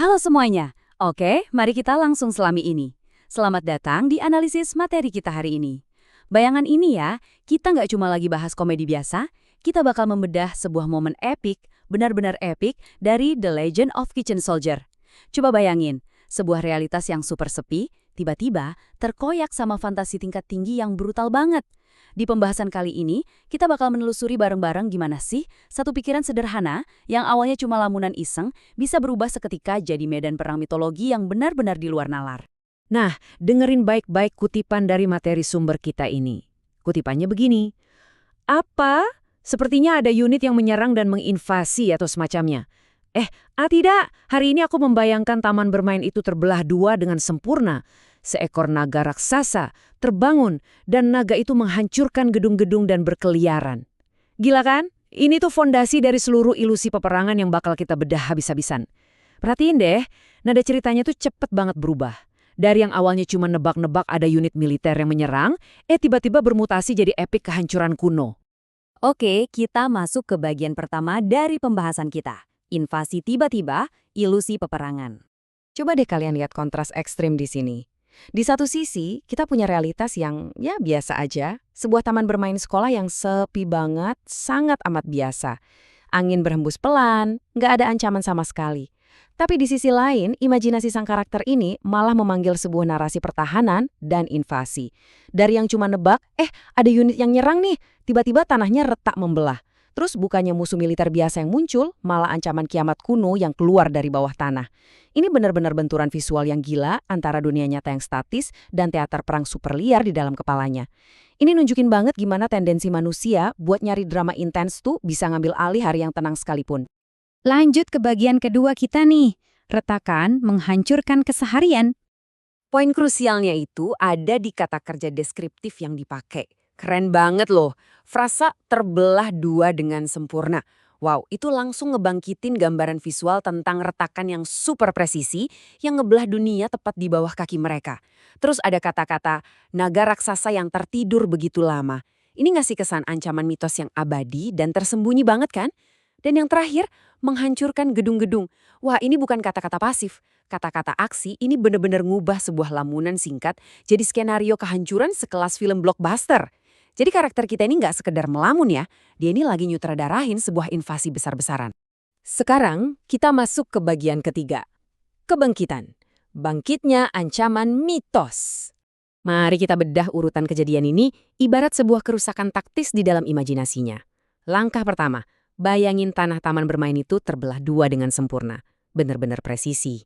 Halo semuanya. Oke, mari kita langsung selami ini. Selamat datang di analisis materi kita hari ini. Bayangan ini ya, kita nggak cuma lagi bahas komedi biasa, kita bakal membedah sebuah momen epik, benar-benar epik, dari The Legend of Kitchen Soldier. Coba bayangin, sebuah realitas yang super sepi, tiba-tiba terkoyak sama fantasi tingkat tinggi yang brutal banget. Di pembahasan kali ini, kita bakal menelusuri bareng-bareng gimana sih satu pikiran sederhana yang awalnya cuma lamunan iseng bisa berubah seketika jadi medan perang mitologi yang benar-benar di luar nalar. Nah, dengerin baik-baik kutipan dari materi sumber kita ini. Kutipannya begini, apa? Sepertinya ada unit yang menyerang dan menginvasi atau semacamnya. Tidak, hari ini aku membayangkan taman bermain itu terbelah dua dengan sempurna. Seekor naga raksasa terbangun dan naga itu menghancurkan gedung-gedung dan berkeliaran. Gila kan? Ini tuh fondasi dari seluruh ilusi peperangan yang bakal kita bedah habis-habisan. Perhatiin deh, nada ceritanya tuh cepet banget berubah. Dari yang awalnya cuma nebak-nebak ada unit militer yang menyerang, tiba-tiba bermutasi jadi epik kehancuran kuno. Oke, kita masuk ke bagian pertama dari pembahasan kita. Invasi tiba-tiba, ilusi peperangan. Coba deh kalian lihat kontras ekstrim di sini. Di satu sisi, kita punya realitas yang ya biasa aja. Sebuah taman bermain sekolah yang sepi banget, sangat amat biasa. Angin berhembus pelan, nggak ada ancaman sama sekali. Tapi di sisi lain, imajinasi sang karakter ini malah memanggil sebuah narasi pertahanan dan invasi. Dari yang cuma nebak, ada unit yang nyerang nih, tiba-tiba tanahnya retak membelah. Terus bukannya musuh militer biasa yang muncul, malah ancaman kiamat kuno yang keluar dari bawah tanah. Ini benar-benar benturan visual yang gila antara dunia nyata yang statis dan teater perang super liar di dalam kepalanya. Ini nunjukin banget gimana tendensi manusia buat nyari drama intens tuh bisa ngambil alih hari yang tenang sekalipun. Lanjut ke bagian kedua kita nih, retakan menghancurkan keseharian. Poin krusialnya itu ada di kata kerja deskriptif yang dipakai. Keren banget loh, frasa terbelah dua dengan sempurna. Wow, itu langsung ngebangkitin gambaran visual tentang retakan yang super presisi yang ngebelah dunia tepat di bawah kaki mereka. Terus ada kata-kata naga raksasa yang tertidur begitu lama. Ini ngasih kesan ancaman mitos yang abadi dan tersembunyi banget kan? Dan yang terakhir, menghancurkan gedung-gedung. Wah, ini bukan kata-kata pasif. Kata-kata aksi ini benar-benar ngubah sebuah lamunan singkat jadi skenario kehancuran sekelas film blockbuster. Jadi karakter kita ini nggak sekedar melamun ya, dia ini lagi nyutradarain sebuah invasi besar-besaran. Sekarang kita masuk ke bagian ketiga. Kebangkitan. Bangkitnya ancaman mitos. Mari kita bedah urutan kejadian ini ibarat sebuah kerusakan taktis di dalam imajinasinya. Langkah pertama, bayangin tanah taman bermain itu terbelah dua dengan sempurna. Benar-benar presisi.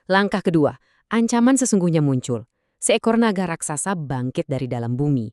Langkah kedua, ancaman sesungguhnya muncul. Seekor naga raksasa bangkit dari dalam bumi.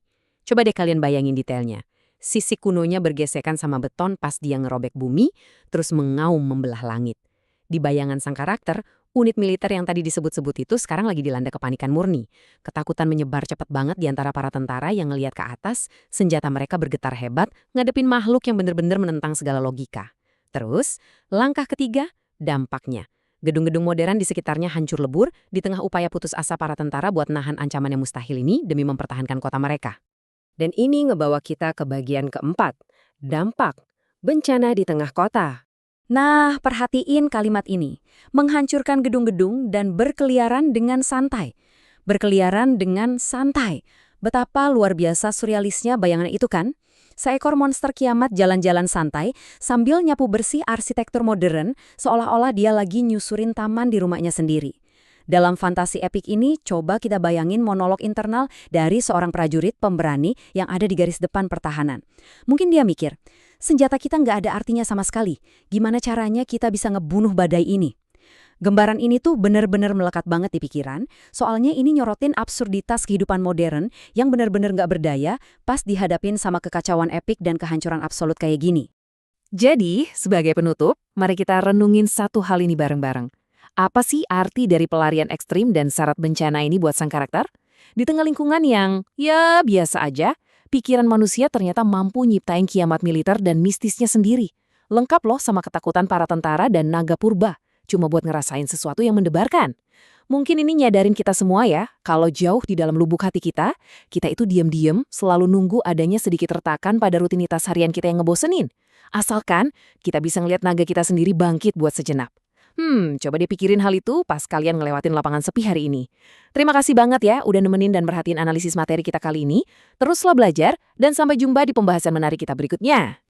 Coba deh kalian bayangin detailnya. Sisi kunonya bergesekan sama beton pas dia ngerobek bumi, terus mengaum membelah langit. Di bayangan sang karakter, unit militer yang tadi disebut-sebut itu sekarang lagi dilanda kepanikan murni. Ketakutan menyebar cepat banget di antara para tentara yang ngelihat ke atas, senjata mereka bergetar hebat, ngadepin makhluk yang bener-bener menentang segala logika. Terus, langkah ketiga, dampaknya. Gedung-gedung modern di sekitarnya hancur lebur di tengah upaya putus asa para tentara buat nahan ancaman yang mustahil ini demi mempertahankan kota mereka. Dan ini ngebawa kita ke bagian keempat, dampak, bencana di tengah kota. Nah, perhatiin kalimat ini. Menghancurkan gedung-gedung dan berkeliaran dengan santai. Berkeliaran dengan santai. Betapa luar biasa surrealisnya bayangan itu kan? Seekor monster kiamat jalan-jalan santai sambil nyapu bersih arsitektur modern seolah-olah dia lagi nyusurin taman di rumahnya sendiri. Dalam fantasi epik ini, coba kita bayangin monolog internal dari seorang prajurit pemberani yang ada di garis depan pertahanan. Mungkin dia mikir, senjata kita nggak ada artinya sama sekali. Gimana caranya kita bisa ngebunuh badai ini? Gambaran ini tuh benar-benar melekat banget di pikiran, soalnya ini nyorotin absurditas kehidupan modern yang benar-benar nggak berdaya pas dihadapin sama kekacauan epik dan kehancuran absolut kayak gini. Jadi, sebagai penutup, mari kita renungin satu hal ini bareng-bareng. Apa sih arti dari pelarian ekstrim dan syarat bencana ini buat sang karakter? Di tengah lingkungan yang, ya biasa aja, pikiran manusia ternyata mampu nyiptain kiamat militer dan mistisnya sendiri. Lengkap loh sama ketakutan para tentara dan naga purba, cuma buat ngerasain sesuatu yang mendebarkan. Mungkin ini nyadarin kita semua ya, kalau jauh di dalam lubuk hati kita itu diam-diam selalu nunggu adanya sedikit retakan pada rutinitas harian kita yang ngebosenin. Asalkan kita bisa ngeliat naga kita sendiri bangkit buat sejenak. Coba deh pikirin hal itu pas kalian ngelewatin lapangan sepi hari ini. Terima kasih banget ya udah nemenin dan perhatiin analisis materi kita kali ini. Teruslah belajar dan sampai jumpa di pembahasan menarik kita berikutnya.